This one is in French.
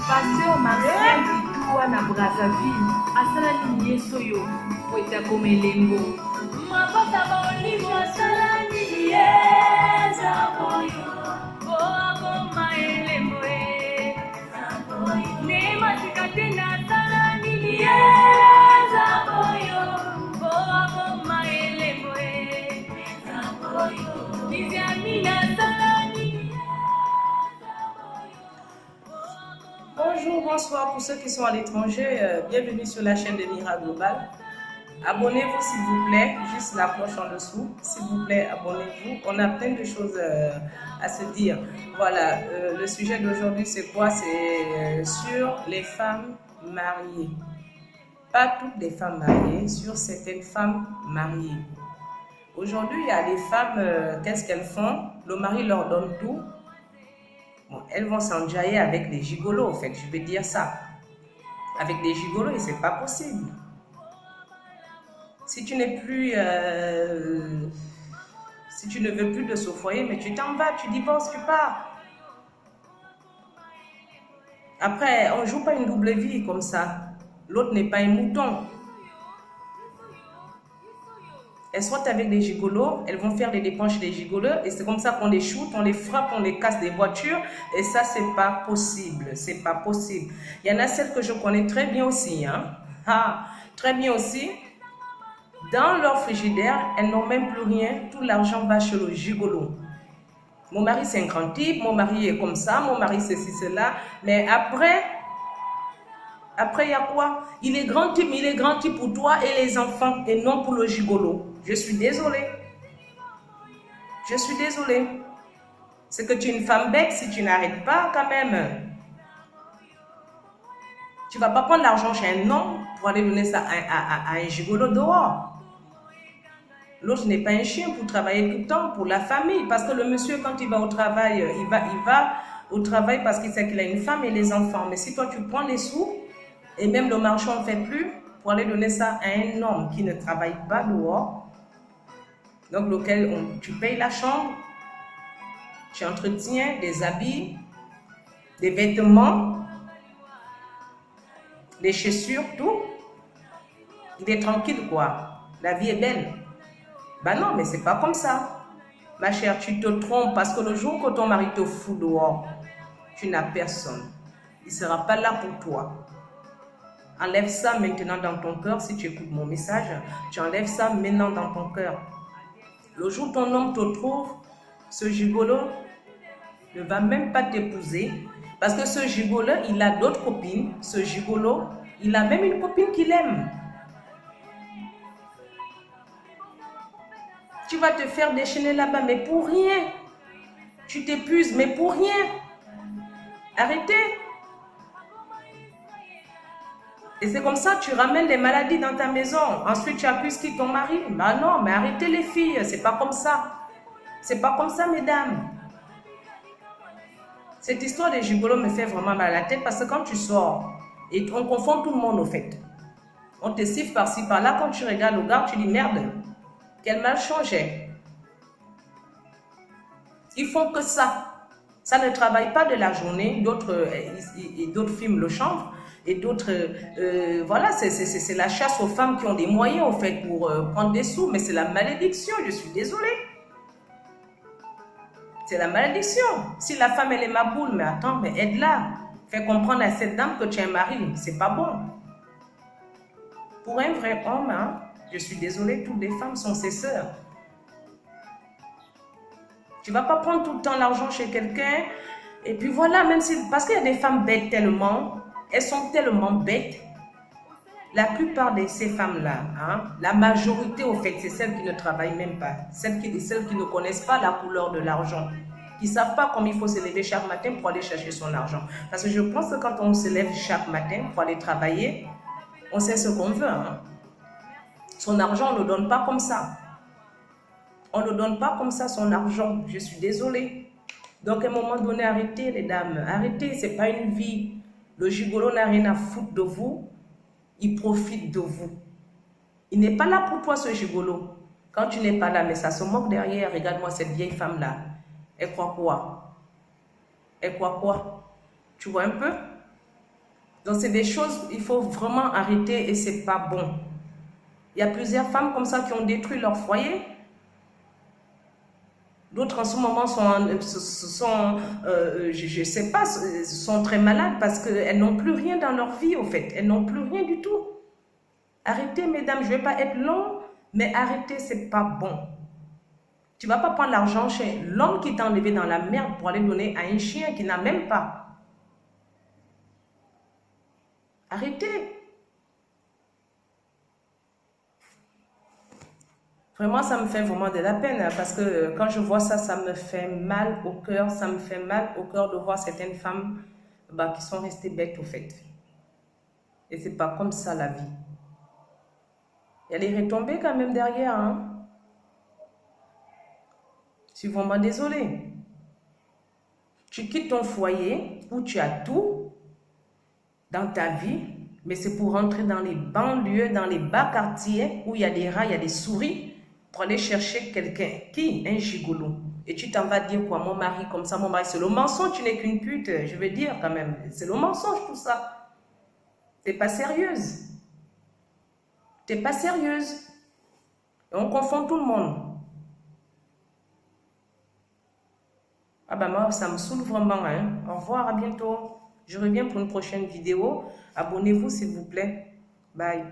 Pasteur Marcel Bitoua na Brazzaville, asala ni yeso yo, weta komelengo. Mapata baolivo asala ni yeza moyo, boako maelembo e. Nema sikatenda asala ni yeza moyo, boako maelembo e. Nizi amina asala ni. Bonjour, bonsoir pour ceux qui sont à l'étranger. Bienvenue sur la chaîne de Mira Global. Abonnez-vous s'il vous plaît, juste la cloche en dessous. S'il vous plaît, abonnez-vous. On a plein de choses à se dire. Voilà, le sujet d'aujourd'hui c'est quoi? C'est sur les femmes mariées. Pas toutes les femmes mariées, sur certaines femmes mariées. Aujourd'hui, il y a des femmes, qu'est-ce qu'elles font? Le mari leur donne tout. Bon, elles vont s'enjailler avec des gigolos, en fait, je vais dire ça. Avec des gigolos, et c'est pas possible. Si tu n'es plus... si tu ne veux plus de ce foyer, mais tu t'en vas, tu divorces, tu pars. Après, on ne joue pas une double vie comme ça. L'autre n'est pas un mouton. Elles sortent avec des gigolos, elles vont faire des dépenses chez des gigolos et c'est comme ça qu'on les shoot, on les frappe, on les casse des voitures et ça c'est pas possible, c'est pas possible. Il y en a celles que je connais très bien aussi, hein. Très bien aussi. Dans leur frigidaire, elles n'ont même plus rien, tout l'argent va chez le gigolo. Mon mari c'est un grand type, mon mari est comme ça, mon mari ceci, cela, mais après, il y a quoi? Il est grand type, mais il est grand type pour toi et les enfants et non pour le gigolo. Je suis désolée. Je suis désolée. C'est que tu es une femme bête si tu n'arrêtes pas quand même. Tu ne vas pas prendre l'argent chez un homme pour aller donner ça à un gigolo dehors. L'autre n'est pas un chien pour travailler tout le temps pour la famille. Parce que le monsieur, quand il va au travail, il va au travail parce qu'il sait qu'il a une femme et les enfants. Mais si toi, tu prends les sous, et même le marchand ne fait plus pour aller donner ça à un homme qui ne travaille pas dehors, donc lequel tu payes la chambre, tu entretiens des habits, des vêtements, des chaussures, tout. Il est tranquille quoi, la vie est belle. Ben non, mais c'est pas comme ça. Ma chère, tu te trompes parce que le jour que ton mari te fout dehors, tu n'as personne. Il ne sera pas là pour toi. Enlève ça maintenant dans ton cœur. Si tu écoutes mon message, tu enlèves ça maintenant dans ton cœur. Le jour où ton homme te trouve, ce gigolo ne va même pas t'épouser. Parce que ce gigolo, il a d'autres copines. Ce gigolo, il a même une copine qu'il aime. Tu vas te faire déchaîner là-bas, mais pour rien. Tu t'épuises, mais pour rien. Arrêtez. Et c'est comme ça que tu ramènes les maladies dans ta maison. Ensuite, tu accuses qui? Ton mari? Bah non, mais arrêtez les filles, c'est pas comme ça. C'est pas comme ça, mesdames. Cette histoire des gigolos me fait vraiment mal à la tête parce que quand tu sors, et on confond tout le monde au fait. On te siffle par-ci, par-là. Quand tu regardes le gars, tu dis merde, quel mal changé. Ils font que ça. Ça ne travaille pas de la journée. D'autres filment le chanvre. Et d'autres, voilà, c'est la chasse aux femmes qui ont des moyens, en fait, pour prendre des sous. Mais c'est la malédiction, je suis désolée. C'est la malédiction. Si la femme, elle est ma boule, mais attends, mais aide-la. Fais comprendre à cette dame que tu es un mari. C'est pas bon. Pour un vrai homme, hein, Je suis désolée, toutes les femmes sont ses sœurs. Tu ne vas pas prendre tout le temps l'argent chez quelqu'un. Et puis voilà, même si... Parce qu'il y a des femmes bêtes tellement. Elles sont tellement bêtes. La plupart de ces femmes-là, hein, la majorité au fait, c'est celles qui ne travaillent même pas. Celles qui ne connaissent pas la couleur de l'argent. Qui ne savent pas comment il faut se lever chaque matin pour aller chercher son argent. Parce que je pense que quand on se lève chaque matin pour aller travailler, on sait ce qu'on veut. Hein. Son argent, on ne le donne pas comme ça. On ne donne pas comme ça son argent. Je suis désolée. Donc, à un moment donné, arrêtez les dames. Arrêtez, ce n'est pas une vie. Le gigolo n'a rien à foutre de vous. Il profite de vous. Il n'est pas là pour toi, ce gigolo. Quand tu n'es pas là, mais ça se moque derrière. Regarde-moi cette vieille femme-là. Elle croit quoi? Elle croit quoi? Tu vois un peu? Donc, c'est des choses, il faut vraiment arrêter et c'est pas bon. Il y a plusieurs femmes comme ça qui ont détruit leur foyer. D'autres en ce moment je sais pas, sont très malades parce qu'elles n'ont plus rien dans leur vie, au fait. Elles n'ont plus rien du tout. Arrêtez, mesdames, je ne vais pas être long, mais arrêtez, c'est pas bon. Tu ne vas pas prendre l'argent chez l'homme qui t'a enlevé dans la merde pour aller donner à un chien qui n'a même pas. Arrêtez. Vraiment, ça me fait vraiment de la peine parce que quand je vois ça, ça me fait mal au cœur. Ça me fait mal au cœur de voir certaines femmes qui sont restées bêtes au fait. Et c'est pas comme ça la vie. Il y a des retombées quand même derrière. Hein? Je suis vraiment désolée. Tu quittes ton foyer où tu as tout dans ta vie, mais c'est pour rentrer dans les banlieues, dans les bas quartiers où il y a des rats, il y a des souris, pour aller chercher quelqu'un. Qui? Un gigolo. Et tu t'en vas dire quoi? Mon mari comme ça, mon mari, c'est le mensonge, tu n'es qu'une pute, je veux dire quand même. C'est le mensonge tout ça. T'es pas sérieuse. T'es pas sérieuse. Et on confond tout le monde. Ah ben moi, ça me saoule vraiment. Hein. Au revoir, à bientôt. Je reviens pour une prochaine vidéo. Abonnez-vous s'il vous plaît. Bye.